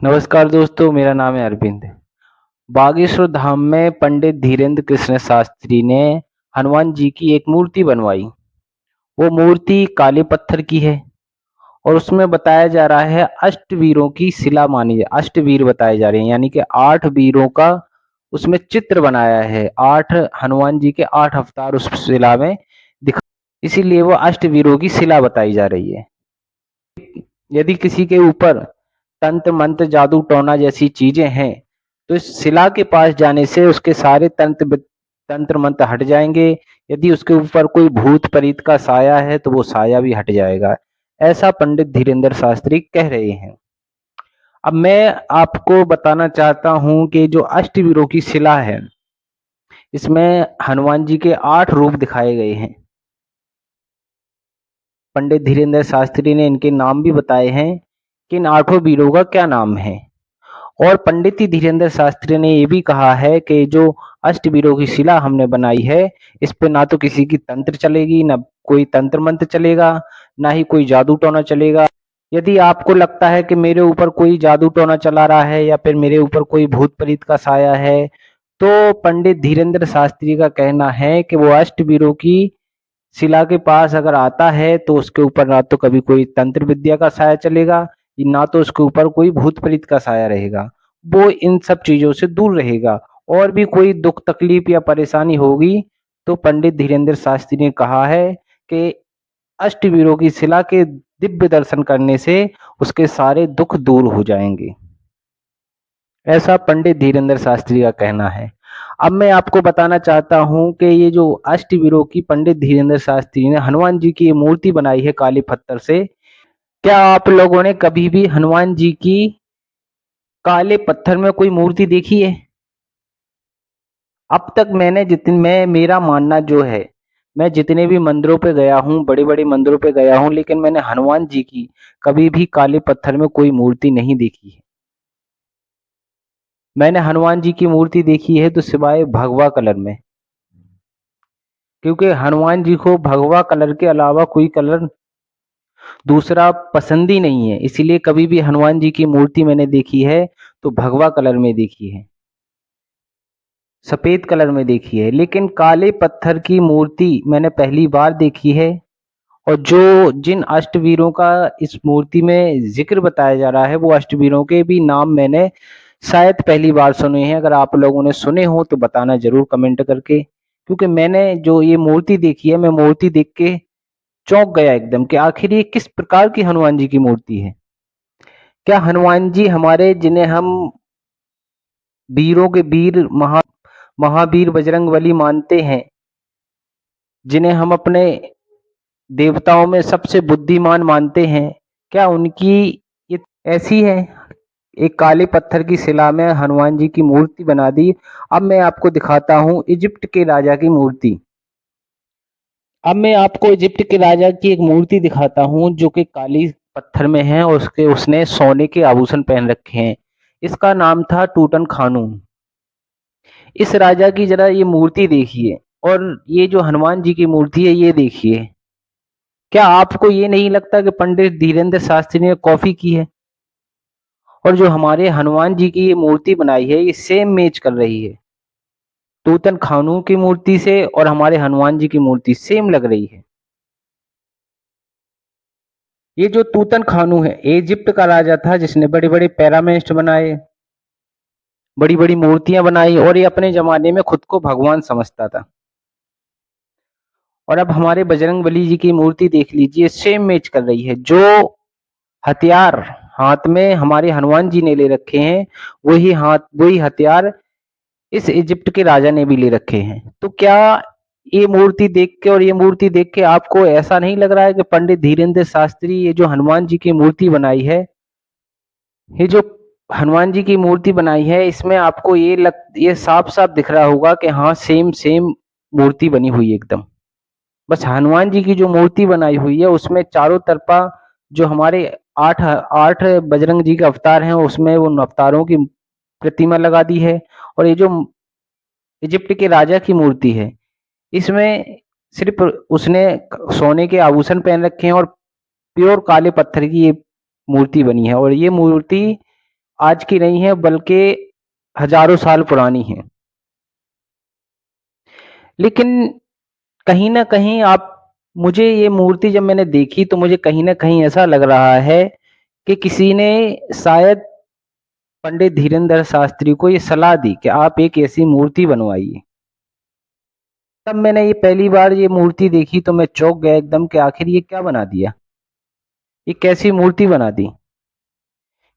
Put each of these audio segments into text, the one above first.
नमस्कार दोस्तों, मेरा नाम है अरविंद। बागेश्वर धाम में पंडित धीरेन्द्र कृष्ण शास्त्री ने हनुमान जी की एक मूर्ति बनवाई। वो मूर्ति काले पत्थर की है और उसमें बताया जा रहा है अष्टवीरों की शिला मानी है। अष्टवीर बताए जा रहे हैं, यानी कि 8 वीरों का उसमें चित्र बनाया है। 8 हनुमान जी के 8 अवतार उस शिला में दिखा, इसीलिए वो अष्टवीरों की शिला बताई जा रही है। यदि किसी के ऊपर तंत्र मंत्र जादू टोना जैसी चीजें हैं तो इस शिला के पास जाने से उसके सारे तंत्र मंत्र हट जाएंगे। यदि उसके ऊपर कोई भूत प्रेत का साया है तो वो साया भी हट जाएगा, ऐसा पंडित धीरेन्द्र शास्त्री कह रहे हैं। अब मैं आपको बताना चाहता हूं कि जो अष्टवीरों की शिला है, इसमें हनुमान जी के 8 रूप दिखाए गए हैं। पंडित धीरेन्द्र शास्त्री ने इनके नाम भी बताए हैं कि इन 8 वीरों का क्या नाम है। और पंडित धीरेन्द्र शास्त्री ने ये भी कहा है कि जो अष्टवीरों की शिला हमने बनाई है, इस पे ना तो किसी की तंत्र चलेगी, ना कोई तंत्र मंत्र चलेगा, ना ही कोई जादू टोना चलेगा। यदि आपको लगता है कि मेरे ऊपर कोई जादू टोना चला रहा है या फिर मेरे ऊपर कोई भूत प्रेत का साया है, तो पंडित धीरेन्द्र शास्त्री का कहना है कि वो अष्टवीरों की शिला के पास अगर आता है तो उसके ऊपर ना तो कभी कोई तंत्र विद्या का साया चलेगा, ना तो उसके ऊपर कोई भूत प्रेत का साया रहेगा। वो इन सब चीजों से दूर रहेगा। और भी कोई दुख तकलीफ या परेशानी होगी तो पंडित धीरेन्द्र शास्त्री ने कहा है कि अष्टवीरों की शिला के दिव्य दर्शन करने से उसके सारे दुख दूर हो जाएंगे, ऐसा पंडित धीरेन्द्र शास्त्री का कहना है। अब मैं आपको बताना चाहता हूँ कि ये जो अष्टवीरों की पंडित धीरेन्द्र शास्त्री ने हनुमान जी की ये मूर्ति बनाई है काले पत्थर से। क्या आप लोगों ने कभी भी हनुमान जी की काले पत्थर में कोई मूर्ति देखी है? अब तक मैं मेरा मानना जो है, मैं जितने भी मंदिरों पे गया हूँ, बड़े बड़े मंदिरों पे गया हूँ, लेकिन मैंने हनुमान जी की कभी भी काले पत्थर में कोई मूर्ति नहीं देखी है। मैंने हनुमान जी की मूर्ति देखी है तो सिवाय भगवा कलर में, क्योंकि हनुमान जी को भगवा कलर के अलावा कोई कलर दूसरा पसंद ही नहीं है। इसीलिए कभी भी हनुमान जी की मूर्ति मैंने देखी है तो भगवा कलर में देखी है, सफेद कलर में देखी है। लेकिन काले पत्थर की मूर्ति मैंने पहली बार देखी है। और जो जिन अष्टवीरों का इस मूर्ति में जिक्र बताया जा रहा है, वो अष्टवीरों के भी नाम मैंने शायद पहली बार सुने हैं। अगर आप लोगों ने सुने हो तो बताना जरूर कमेंट करके, क्योंकि मैंने जो ये मूर्ति देखी है, मैं मूर्ति देख के चौंक गया एकदम कि आखिर ये किस प्रकार की हनुमान जी की मूर्ति है। क्या हनुमान जी हमारे, जिन्हें हम वीरों के वीर महावीर बजरंगबली मानते हैं, जिन्हें हम अपने देवताओं में सबसे बुद्धिमान मानते हैं, क्या उनकी ये ऐसी है? एक काले पत्थर की शिला में हनुमान जी की मूर्ति बना दी। अब मैं आपको दिखाता हूँ इजिप्ट के राजा की मूर्ति। अब मैं आपको इजिप्ट के राजा की एक मूर्ति दिखाता हूँ जो कि काली पत्थर में है और उसने सोने के आभूषण पहन रखे हैं। इसका नाम था टूटन खानून। इस राजा की जरा ये मूर्ति देखिए और ये जो हनुमान जी की मूर्ति है ये देखिए। क्या आपको ये नहीं लगता कि पंडित धीरेन्द्र शास्त्री ने कॉपी की है? और जो हमारे हनुमान जी की ये मूर्ति बनाई है ये सेम मैच कर रही है तूतन खानू की मूर्ति से, और हमारे हनुमान जी की मूर्ति सेम लग रही है। ये जो तूतन खानू है, इजिप्ट का राजा था जिसने बड़े बड़े पिरामिड बनाए, बड़ी बड़ी मूर्तियां बनाई, और ये अपने जमाने में खुद को भगवान समझता था। और अब हमारे बजरंगबली जी की मूर्ति देख लीजिए, सेम मैच कर रही है। जो हथियार हाथ में हमारे हनुमान जी ने ले रखे हैं, वही हथियार इस इजिप्ट के राजा ने भी ले रखे हैं। तो क्या ये मूर्ति देख के और ये मूर्ति देख के आपको ऐसा नहीं लग रहा है कि पंडित धीरेन्द्र शास्त्री ये जो हनुमान जी की मूर्ति बनाई है, ये जो हनुमान जी की मूर्ति बनाई है, इसमें आपको ये साफ साफ दिख रहा होगा कि हाँ सेम सेम मूर्ति बनी हुई है एकदम। बस हनुमान जी की जो मूर्ति बनाई हुई है उसमें चारों तरफा जो हमारे आठ आठ बजरंग जी के अवतार हैं उसमें उन अवतारों की प्रतिमा लगा दी है। और ये जो इजिप्ट के राजा की मूर्ति है, इसमें सिर्फ उसने सोने के आभूषण पहन रखे हैं और प्योर काले पत्थर की ये मूर्ति बनी है। और ये मूर्ति आज की नहीं है बल्कि हजारों साल पुरानी है। लेकिन कहीं न कहीं आप मुझे ये मूर्ति जब मैंने देखी तो मुझे कहीं न कहीं ऐसा लग रहा है कि किसी ने शायद पंडित धीरेंद्र शास्त्री को ये सलाह दी कि आप एक ऐसी मूर्ति बनवाइए। तब मैंने ये पहली बार ये मूर्ति देखी तो मैं चौंक गया एकदम कि आखिर ये क्या बना दिया? ये कैसी मूर्ति बना दी?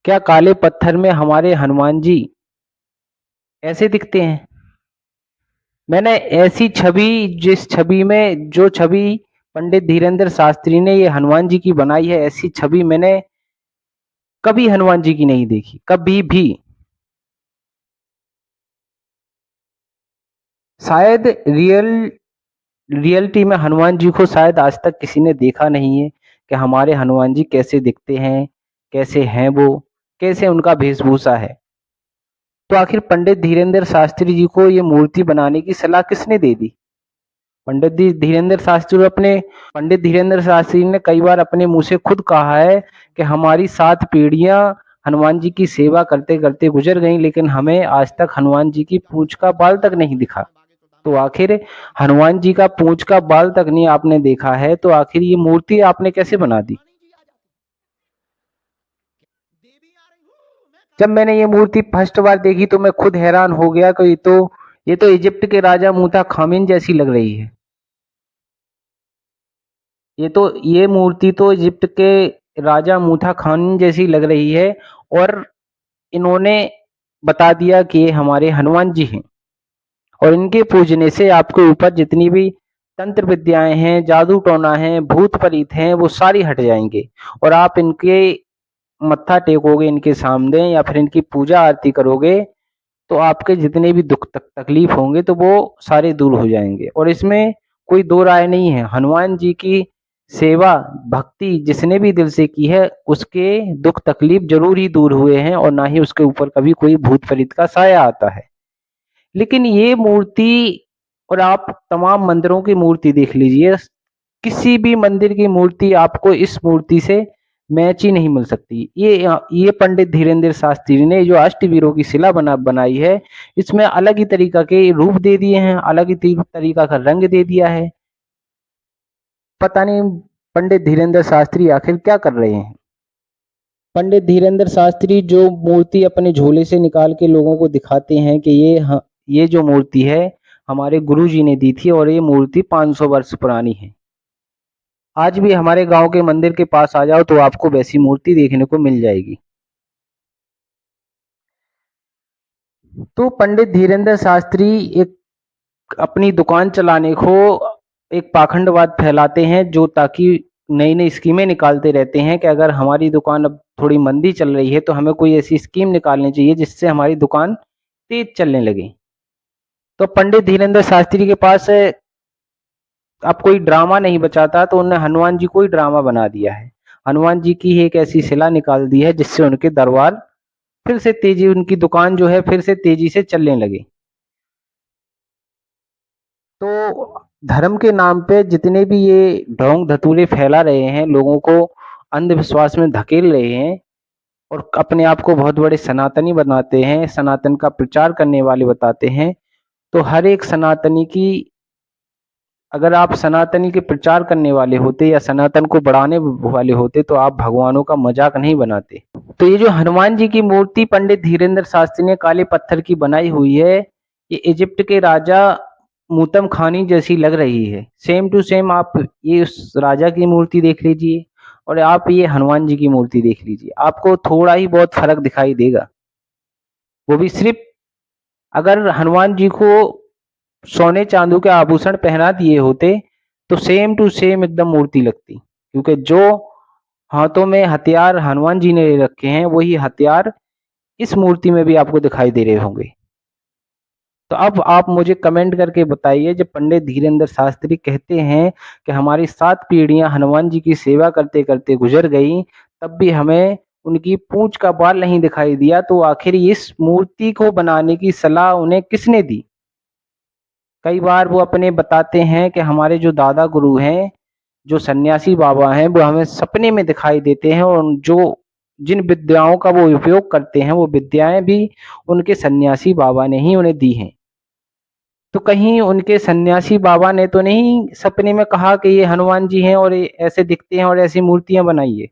क्या काले पत्थर में हमारे हनुमान जी ऐसे दिखते हैं? मैंने ऐसी छवि जिस छवि में जो छवि पंडित धीरेंद्र शास्त्री ने ये हनुमान जी की बनाई है, ऐसी छवि मैंने कभी हनुमान जी की नहीं देखी, कभी भी। शायद रियलिटी में हनुमान जी को शायद आज तक किसी ने देखा नहीं है कि हमारे हनुमान जी कैसे दिखते हैं, कैसे हैं वो, कैसे उनका वेशभूषा है। तो आखिर पंडित धीरेंद्र शास्त्री जी को ये मूर्ति बनाने की सलाह किसने दे दी? धीरेंद्र शास्त्री अपने पंडित धीरेंद्र शास्त्री ने कई बार अपने मुंह से खुद कहा है कि हमारी 7 पीढ़ियां हनुमान जी की सेवा करते करते गुजर गईं, लेकिन हमें आज तक हनुमान जी की पूंछ का बाल तक नहीं दिखा। तो आखिर हनुमान जी का पूंछ का बाल तक नहीं आपने देखा है तो आखिर ये मूर्ति आपने कैसे बना दी? जब मैंने ये मूर्ति फर्स्ट बार देखी तो मैं खुद हैरान हो गया कि ये तो इजिप्ट के राजा मूसा खामिन जैसी लग रही है। ये मूर्ति तो इजिप्ट के राजा मूसा खान जैसी लग रही है और इन्होंने बता दिया कि ये हमारे हनुमान जी हैं और इनके पूजने से आपके ऊपर जितनी भी तंत्र विद्याएं हैं, जादू टोना है, भूत प्रेत हैं, वो सारी हट जाएंगे और आप इनके मत्था टेकोगे इनके सामने या फिर इनकी पूजा आरती करोगे तो आपके जितने भी दुख तकलीफ होंगे तो वो सारे दूर हो जाएंगे और इसमें कोई दो राय नहीं है। हनुमान जी की सेवा भक्ति जिसने भी दिल से की है उसके दुख तकलीफ जरूर ही दूर हुए हैं और ना ही उसके ऊपर कभी कोई भूत प्रेत का साया आता है। लेकिन ये मूर्ति और आप तमाम मंदिरों की मूर्ति देख लीजिए, किसी भी मंदिर की मूर्ति आपको इस मूर्ति से मैच ही नहीं मिल सकती। ये पंडित धीरेंद्र शास्त्री ने जो अष्टवीरों की शिला बनाई है, इसमें अलग ही तरीका के रूप दे दिए हैं, अलग ही तरीका का रंग दे दिया है। पता नहीं पंडित धीरेंद्र शास्त्री आखिर क्या कर रहे हैं? पंडित धीरेंद्र शास्त्री जो मूर्ति अपने झोले से निकाल के लोगों को दिखाते हैं कि ये जो मूर्ति है हमारे गुरुजी ने दी थी और ये मूर्ति 500 वर्ष पुरानी है। आज भी हमारे गांव के मंदिर के पास आ जाओ तो आपको वैसी मूर्ति देखने को मिल जाएगी। तो पंडित धीरेंद्र शास्त्री एक अपनी दुकान चलाने को एक पाखंडवाद फैलाते हैं जो ताकि नई नई स्कीमें निकालते रहते हैं कि अगर हमारी दुकान अब थोड़ी मंदी चल रही है तो हमें कोई ऐसी स्कीम निकालनी चाहिए जिससे हमारी दुकान तेज चलने लगे। तो पंडित धीरेंद्र शास्त्री के पास अब कोई ड्रामा नहीं बचा था तो उन्होंने हनुमान जी को ही ड्रामा बना दिया है। हनुमान जी की एक ऐसी शिला निकाल दी है जिससे उनके दरबार फिर से तेजी उनकी दुकान जो है फिर से तेजी से चलने लगी। तो धर्म के नाम पे जितने भी ये ढोंग धतूरे फैला रहे हैं, लोगों को अंधविश्वास में धकेल रहे हैं और अपने आप को बहुत बड़े सनातनी बनाते हैं, सनातन का प्रचार करने वाले बताते हैं। तो हर एक सनातनी की अगर आप सनातनी के प्रचार करने वाले होते या सनातन को बढ़ाने वाले होते तो आप भगवानों का मजाक नहीं बनाते। तो ये जो हनुमान जी की मूर्ति पंडित धीरेंद्र शास्त्री ने काले पत्थर की बनाई हुई है, ये इजिप्ट के राजा मूतम खानी जैसी लग रही है। सेम टू सेम आप ये उस राजा की मूर्ति देख लीजिए और आप ये हनुमान जी की मूर्ति देख लीजिए, आपको थोड़ा ही बहुत फर्क दिखाई देगा। वो भी सिर्फ अगर हनुमान जी को सोने चांदी के आभूषण पहना दिए होते तो सेम टू सेम एकदम मूर्ति लगती, क्योंकि जो हाथों में हथियार हनुमान जी ने ले रखे हैं वही हथियार इस मूर्ति में भी आपको दिखाई दे रहे होंगे। तो अब आप मुझे कमेंट करके बताइए, जब पंडित धीरेंद्र शास्त्री कहते हैं कि हमारी 7 पीढ़ियां हनुमान जी की सेवा करते करते गुजर गई तब भी हमें उनकी पूंछ का बाल नहीं दिखाई दिया, तो आखिर इस मूर्ति को बनाने की सलाह उन्हें किसने दी? कई बार वो अपने बताते हैं कि हमारे जो दादा गुरु हैं, जो सन्यासी बाबा हैं, वो हमें सपने में दिखाई देते हैं और जो जिन विद्याओं का वो उपयोग करते हैं वो विद्याएं भी उनके सन्यासी बाबा ने ही उन्हें दी हैं। तो कहीं उनके सन्यासी बाबा ने तो नहीं सपने में कहा कि ये हनुमान जी हैं और ये ऐसे दिखते हैं और ऐसी मूर्तियां बनाई है।